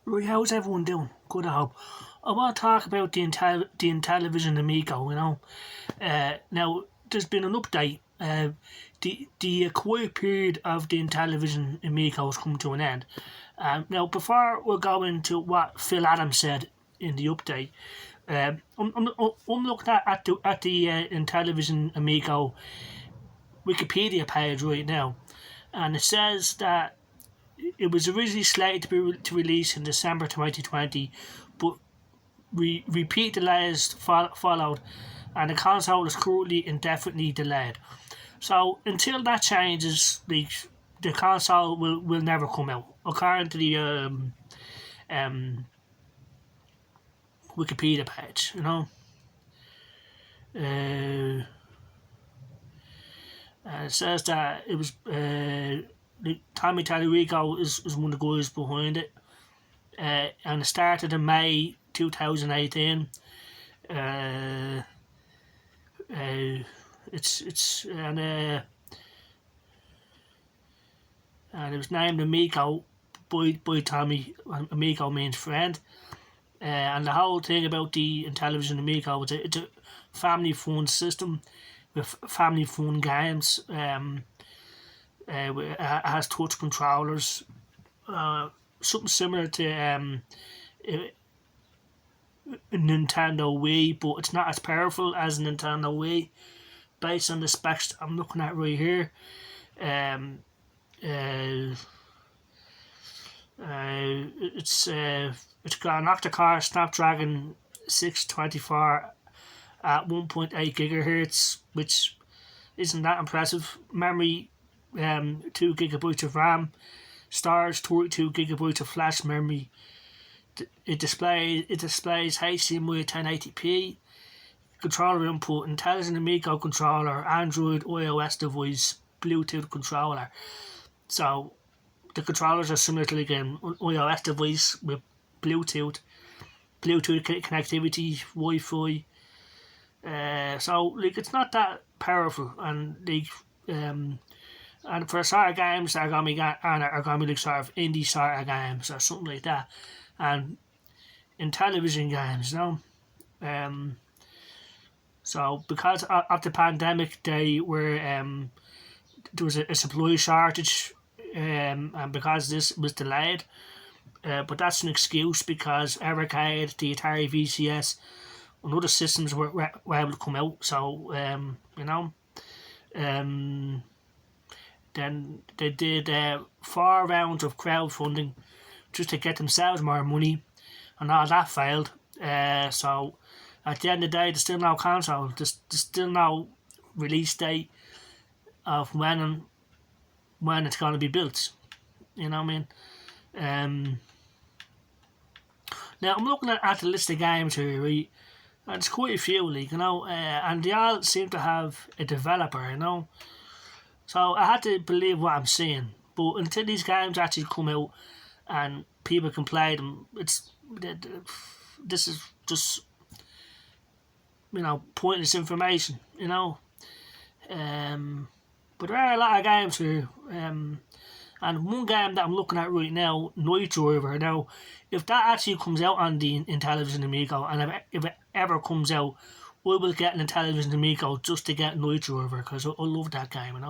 Right, how's everyone doing? Good, I hope. I want to talk about the Intellivision Amico, now, there's been an update. The quiet period of the Intellivision Amico has come to an end. Now, before we go into what Phil Adams said in the update, I'm looking at the Intellivision Amico Wikipedia page right now, and it says that it was originally slated to release in December 2020, but repeat delays followed, and the console is currently indefinitely delayed. So until that changes, the console will never come out, according to the Wikipedia page. It says that it was Tommy Tallarico is one of the guys behind it, and it started in May 2018. It's and it was named Amico by Tommy. Amico means friend, and the whole thing about the Intellivision Amico, it's a family fun system with family fun games. It has touch controllers, something similar to Nintendo Wii, but it's not as powerful as Nintendo Wii. Based on the specs I'm looking at right here, it's got an octa-core Snapdragon 624 at 1.8 gigahertz, which isn't that impressive. Memory, 2 gigabytes of RAM, storage 32 gigabytes of flash memory. It displays HDMI 1080p. Controller input: Intelligent Amico controller, Android, iOS device, Bluetooth controller. So the controllers are similar to like an iOS device with Bluetooth connectivity, Wi-Fi. So it's not that powerful, and and for sort of games that are gonna be like sort of indie sort of games or something like that, and Intellivision games, So because of the pandemic, there was a supply shortage, and because this was delayed, but that's an excuse because Evercade, the Atari VCS, and other systems were able to come out. So then they did 4 rounds of crowdfunding just to get themselves more money, and all that failed. So at the end of the day, there's still no console. There's still no release date of when it's going to be built. You know what I mean? Now I'm looking at the list of games here, right? And it's quite a few, and they all seem to have a developer, So I had to believe what I'm seeing. But until these games actually come out and people can play them, this is just pointless information, but there are a lot of games here, and one game that I'm looking at right now, Night Driver. Now, if that actually comes out on the Intellivision Amico, and if it ever comes out, I will get an Intellivision Amico just to get Night Driver, because I love that game, It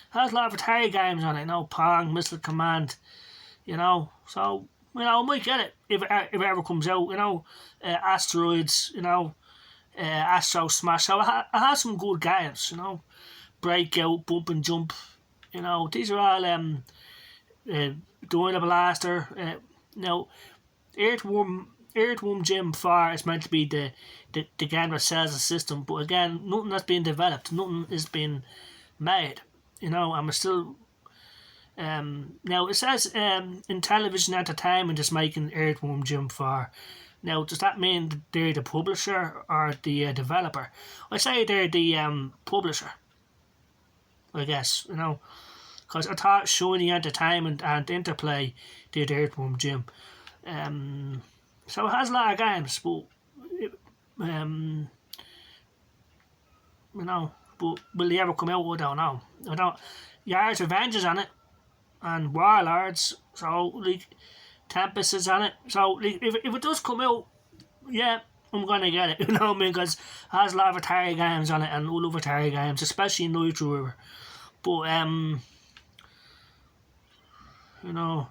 has a lot of Atari games on it, Pong, Missile Command, so I might get it if it ever comes out, Asteroids, Astro Smash. So I had some good games, Breakout, Bump and Jump, these are all Dino Blaster. Earthworm Jim 4 is meant to be the game that sells the system, but again, nothing that's being developed, nothing is being made, I'm still. Now it says Intellivision Entertainment is making Earthworm Jim 4. Now, does that mean that they're the publisher or the developer? I say they're the publisher, I guess, because I thought Shiny Entertainment and Interplay did Earthworm Jim. So it has a lot of games, but but will they ever come out? I don't know. Yards Revenge is on it, and Warlords. So tempests on it. So like, if it does come out, yeah, I'm gonna get it. You know what I mean? Because it has a lot of Atari games on it, and I love Atari games, especially Nitro River. But you know,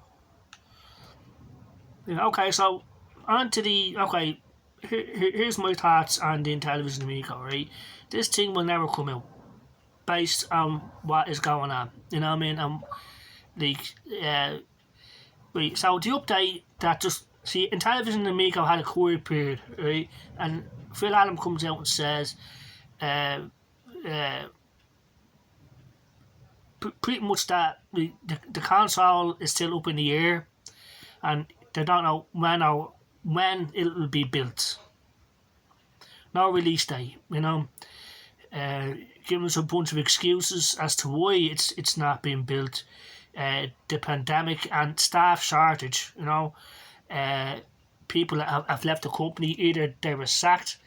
yeah, okay. So on to the okay. Here's my thoughts on the Intellivision Amico. Right, this thing will never come out based on what is going on. You know what I mean? Like, right. So the update that just see Intellivision Amico had a quiet period, right? And Phil Adam comes out and says, uh, uh, pretty much that the console is still up in the air, and they don't know when it'll be built. No release date, you know. Giving us a bunch of excuses as to why it's not being built. The pandemic and staff shortage, you know. People have left the company, either they were sacked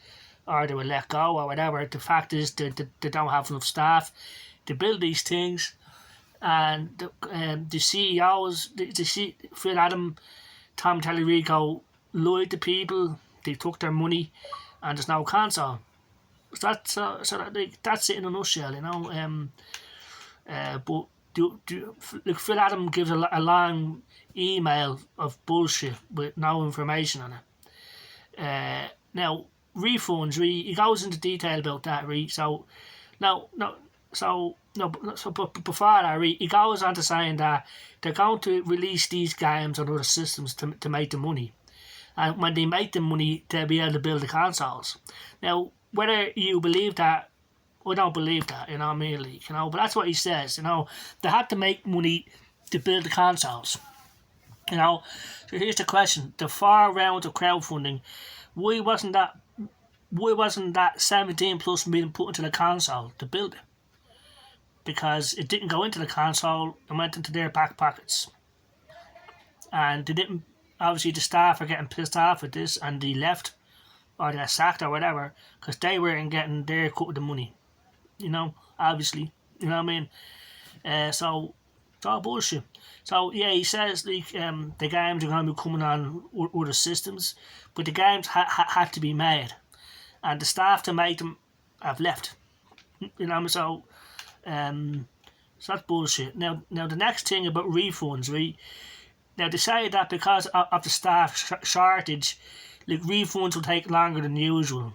or they were let go or whatever. The fact is they don't have enough staff to build these things, and the CEOs, Phil Adam, Tom Tallarico, lied to people. They took their money, and there's no console. That's it in a nutshell, you know. But look, Phil Adam gives a long email of bullshit with no information on it. Now refunds, he goes into detail about that, so but before that, he goes on to saying that they're going to release these games on other systems to make the money, and when they make the money, they'll be able to build the consoles. Now, whether you believe that, I don't believe that, you know what I mean, like, you know, but that's what he says, you know. They had to make money to build the consoles, you know. So here's the question: the 4 rounds of crowdfunding, why wasn't that 17 plus million put into the console to build it? Because it didn't go into the console, it went into their back pockets, and they didn't. Obviously, the staff are getting pissed off at this, and they left, or they're sacked or whatever, because they weren't getting their cut of the money. You know, obviously, you know what I mean. So it's all bullshit. So yeah, he says like the games are going to be coming on other systems, but the games had to be made, and the staff to make them have left. You know, so that's bullshit. Now the next thing about refunds, right? Now they say that because of the staff shortage, like refunds will take longer than usual.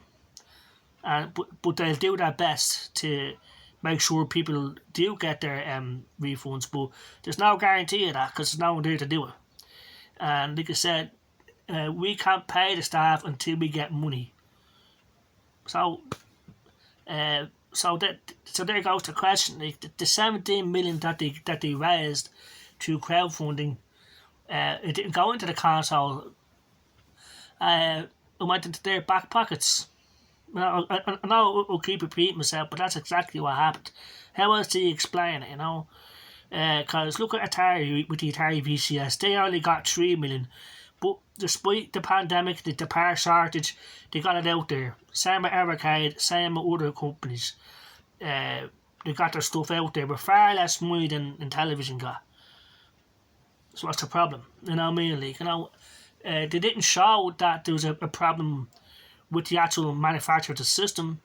But they'll do their best to make sure people do get their refunds, but there's no guarantee of that because there's no one there to do it. And like I said, we can't pay the staff until we get money. So there goes the question: like the 17 million that they raised through crowdfunding, it didn't go into the console. It went into their back pockets. Well, I know I'll keep repeating myself, but that's exactly what happened. How else do you explain it, you know? Because look at Atari with the Atari VCS. They only got 3 million. But despite the pandemic, the part shortage, they got it out there. Same with Evercade, same with other companies. They got their stuff out there with far less money than Intellivision got. So what's the problem? You know what I mean? Like, you know, they didn't show that there was a problem with the actual manufacture of the system.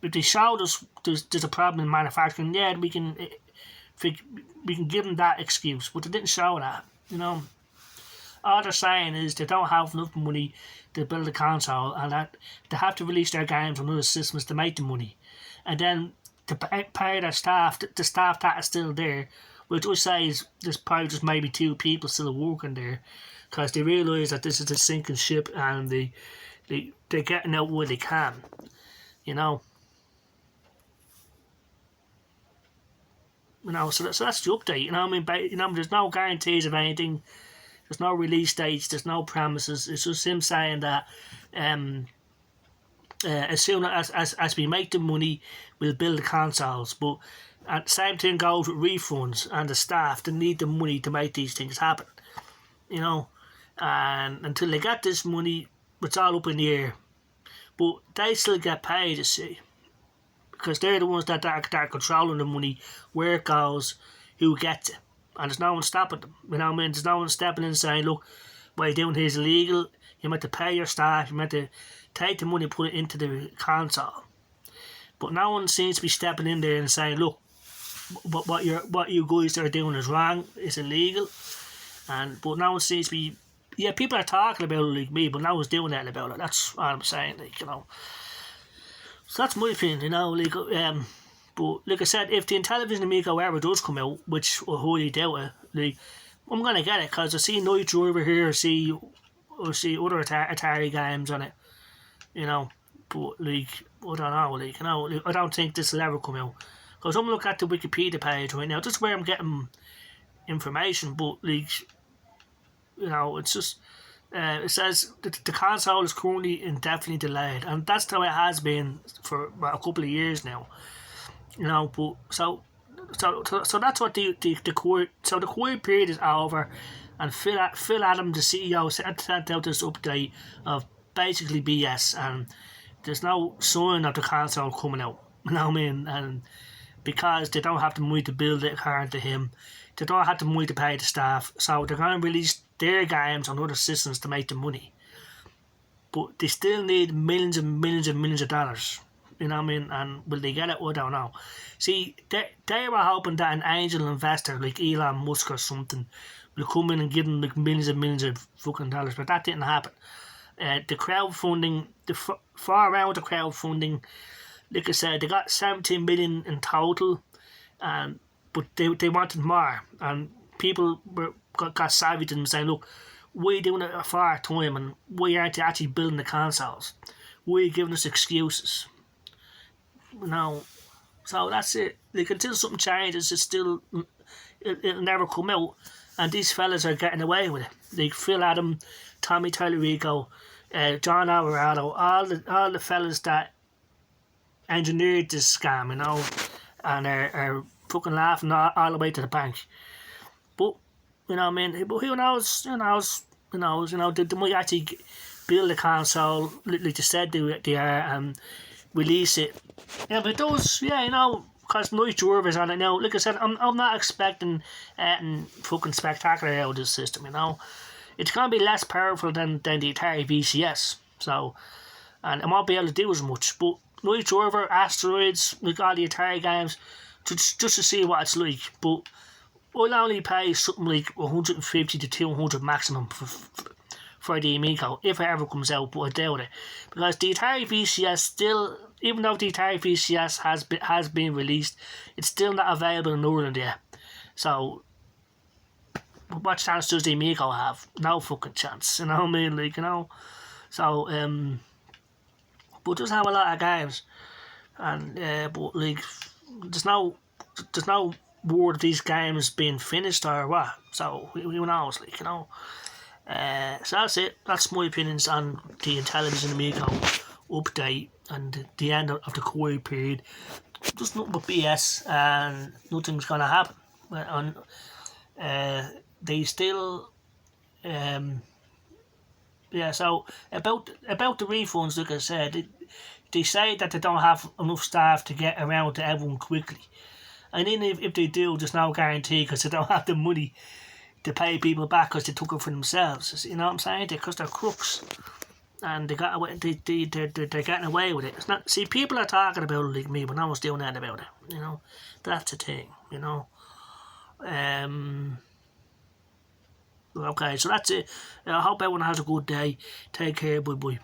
If they showed us there's a problem in manufacturing, yeah, we can give them that excuse, but they didn't show that, you know. All they're saying is they don't have enough money to build a console, and that they have to release their games on other systems to make the money, and then to pay their staff, the staff that is still there, which I say is there's probably just maybe 2 people still working there, because they realise that this is a sinking ship, and they're getting out where they can, you know. You know, so that's the update. You know, I mean, there's no guarantees of anything. There's no release dates. There's no promises. It's just him saying that as soon as we make the money, we'll build the consoles. But at the same thing goes with refunds and the staff. They need the money to make these things happen. You know, and until they get this money, it's all up in the air. But they still get paid, you see, because they're the ones that are controlling the money, where it goes, who gets it, and there's no one stopping them. You know what I mean? There's no one stepping in and saying, look, what you're doing here is illegal. You're meant to pay your staff. You're meant to take the money and put it into the console. But no one seems to be stepping in there and saying, look, what you guys are doing is wrong. It's illegal. But no one seems to be. Yeah, people are talking about it like me, but no one's doing anything about it. That's what I'm saying, like, you know. So that's my opinion, you know, like, but like I said, if the Intellivision Amico ever does come out, which I highly doubt it, like, I'm gonna get it because I see Night Driver here, I see other Atari games on it, you know. But like, I don't know, like, you know, like, I don't think this will ever come out because I'm looking at the Wikipedia page right now. This is where I'm getting information, but like, you know, it's just. It says that the console is currently indefinitely delayed, and that's how it has been for a couple of years now. You know, but so that's what the quiet period is over, and Phil Adam, the CEO, sent out this update of basically BS, and there's no sign of the console coming out. You know what I mean? And because they don't have the money to build it, according to him, they don't have the money to pay the staff, so they're going to release their games on other systems to make the money. But they still need millions and millions and millions of dollars. You know what I mean? And will they get it? I don't know. See, they were hoping that an angel investor like Elon Musk or something will come in and give them like millions and millions of fucking dollars, but that didn't happen. The crowdfunding, the far around the crowdfunding, like I said, they got 17 million in total, but they wanted more, and people got savvy to them saying, look, we're doing it for our time and we aren't actually building the consoles. We're giving us excuses. You know, so that's it. Like, until something changes, it'll never come out, and these fellas are getting away with it. Like Phil Adam, Tommy Tallarico, John Alvarado, all the fellas that engineered this scam, you know, and are fucking laughing all the way to the bank. But you know what I mean? But who knows? You know, they might actually build a console like they said they are and release it. Yeah, but those, yeah, you know, because Night Driver's on it now. Like I said, I'm not expecting fucking spectacular out of this system. You know, it's gonna be less powerful than the Atari VCS. So, and I won't be able to do as much. But Night Driver, Asteroids, like all the Atari games, just to see what it's like. But I'll only pay something like 150 to 200 maximum for the Amico if it ever comes out, but I doubt it, because the Atari VCS still, even though the Atari VCS has been released, it's still not available in Ireland yet. So what chance does the Amico have? No fucking chance. You know what I mean? Like, you know. So but it does have a lot of games, and but like there's no word of these games being finished or what. So who knows? Like, you know. So that's it. That's my opinions on the Intellivision Amico update and the end of the quiet period. Just nothing but BS, and nothing's gonna happen. And they still, yeah. So about the refunds, like I said, they say that they don't have enough staff to get around to everyone quickly, and even if they do, there's no guarantee because they don't have the money to pay people back because they took it for themselves. You know what I'm saying? Because they're crooks, and they got away. They're getting away with it. It's not. See, people are talking about it like me, but no one's doing that about it. You know, that's the thing. You know. Okay, so that's it. I hope everyone has a good day. Take care. Bye bye.